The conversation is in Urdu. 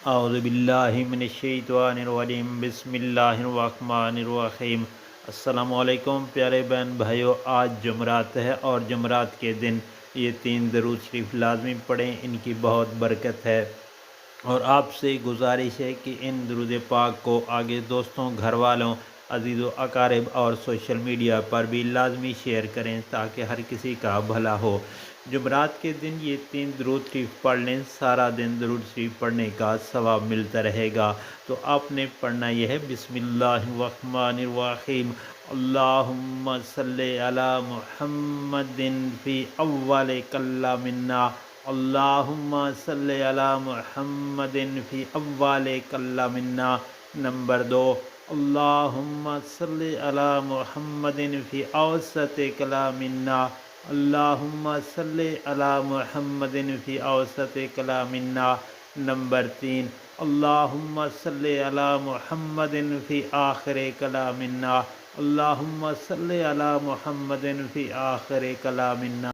اعوذ باللہ من الشیطان الرجیم بسم اللہ الرحمن الرحیم۔ السلام علیکم پیارے بہن بھائیو، آج جمعرات ہے اور جمعرات کے دن یہ 3 درود شریف لازمی پڑھیں، ان کی بہت برکت ہے۔ اور آپ سے گزارش ہے کہ ان درود پاک کو آگے دوستوں، گھر والوں، عزیز و اقارب اور سوشل میڈیا پر بھی لازمی شیئر کریں تاکہ ہر کسی کا بھلا ہو۔ جمعرات کے دن یہ 3 درود شریف پڑھ لیں، سارا دن درود شریف پڑھنے کا ثواب ملتا رہے گا۔ تو آپ نے پڑھنا یہ ہے، بسم اللہ الرحمن الرحیم، اللہم صلی علی محمد فی اول کلامنا، اللہم صلی علی محمد فی اول کلامنا۔ نمبر 2، اللہم صلی علی محمد فی اوسط کلامنا، اللہم صلی علی محمد فی اوسط کلامنا۔ نمبر 3، اللہم صلی علی محمد فی آخر کلامنا، اللہم صلی علی محمد فی آخر کلامنا۔